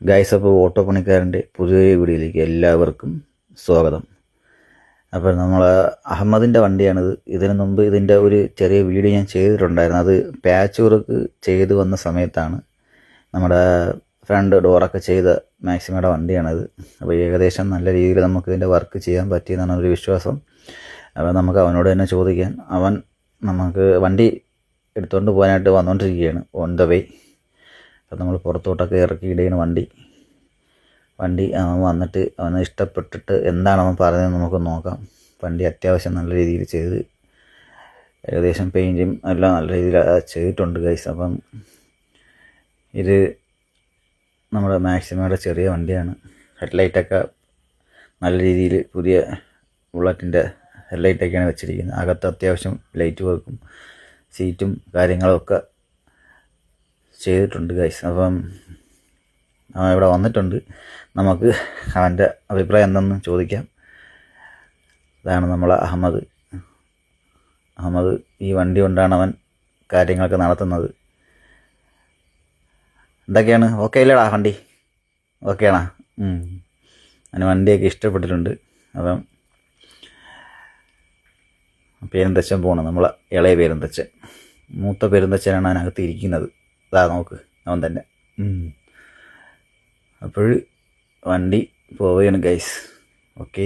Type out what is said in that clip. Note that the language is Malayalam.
ഗൈസ്, അപ്പോൾ ഓട്ടോ പണിക്കാരൻ്റെ പുതിയ വീഡിയോയിലേക്ക് എല്ലാവർക്കും സ്വാഗതം. അപ്പോൾ നമ്മൾ അഹമ്മദിൻ്റെ വണ്ടിയാണിത്. ഇതിനു മുമ്പ് ഇതിൻ്റെ ഒരു ചെറിയ വീഡിയോ ഞാൻ ചെയ്തിട്ടുണ്ടായിരുന്നു. അത് പാച്ച് വർക്ക് ചെയ്ത് വന്ന സമയത്താണ്. നമ്മുടെ ഫ്രണ്ട് ഡോറൊക്കെ ചെയ്ത മാക്സിമയുടെ വണ്ടിയാണിത്. അപ്പോൾ ഏകദേശം നല്ല രീതിയിൽ നമുക്ക് ഇതിൻ്റെ വർക്ക് ചെയ്യാൻ പറ്റിയെന്നാണ് ഒരു വിശ്വാസം. അപ്പോൾ നമുക്ക് അവനോട് തന്നെ ചോദിക്കാൻ. അവൻ നമുക്ക് വണ്ടി എടുത്തുകൊണ്ട് പോകാനായിട്ട് വന്നുകൊണ്ടിരിക്കുകയാണ്, ഓൺ ദ വേ. അപ്പോൾ നമ്മൾ പുറത്തോട്ടൊക്കെ ഇറക്കിയിടുകയാണ് വണ്ടി അവൻ വന്നിട്ട് അവന് ഇഷ്ടപ്പെട്ടിട്ട് എന്താണ് അവൻ പറഞ്ഞതെന്ന് നമുക്ക് നോക്കാം. വണ്ടി അത്യാവശ്യം നല്ല രീതിയിൽ ചെയ്ത് ഏകദേശം പെയിൻറ്റും എല്ലാം നല്ല രീതിയിൽ ചെയ്തിട്ടുണ്ട് ഗൈസ്. അപ്പം ഇത് നമ്മുടെ മാക്സിമയുടെ ചെറിയ വണ്ടിയാണ്. ഹെഡ്ലൈറ്റൊക്കെ നല്ല രീതിയിൽ പുതിയ ബുള്ളറ്റിൻ്റെ ഹെഡ്ലൈറ്റൊക്കെയാണ് വെച്ചിരിക്കുന്നത്. അകത്ത് അത്യാവശ്യം ലൈറ്റ് വർക്കും സീറ്റും കാര്യങ്ങളൊക്കെ ചെയ്തിട്ടുണ്ട് ഗൈസ്. അപ്പം അവൻ ഇവിടെ വന്നിട്ടുണ്ട്. നമുക്ക് അവൻ്റെ അഭിപ്രായം എന്തെന്ന് ചോദിക്കാം. ഇതാണ് നമ്മളെ അഹമ്മദ്. ഈ വണ്ടി കൊണ്ടാണ് അവൻ കാര്യങ്ങളൊക്കെ നടത്തുന്നത്. എന്തൊക്കെയാണ്, ഓക്കെ അല്ലേടാ വണ്ടി? ഓക്കെയാണോ? അവന് വണ്ടിയൊക്കെ ഇഷ്ടപ്പെട്ടിട്ടുണ്ട്. അപ്പം പെരുന്തച്ഛൻ പോകണം, നമ്മളെ ഇളയ പെരുന്തച്ഛൻ. മൂത്ത പെരുന്തച്ഛനാണ് അതിനകത്ത് ഇരിക്കുന്നത്. അതാ നോക്ക്, അവൻ തന്നെ. അപ്പോൾ വണ്ടി പോവുകയാണ് ഗൈസ്. ഓക്കെ.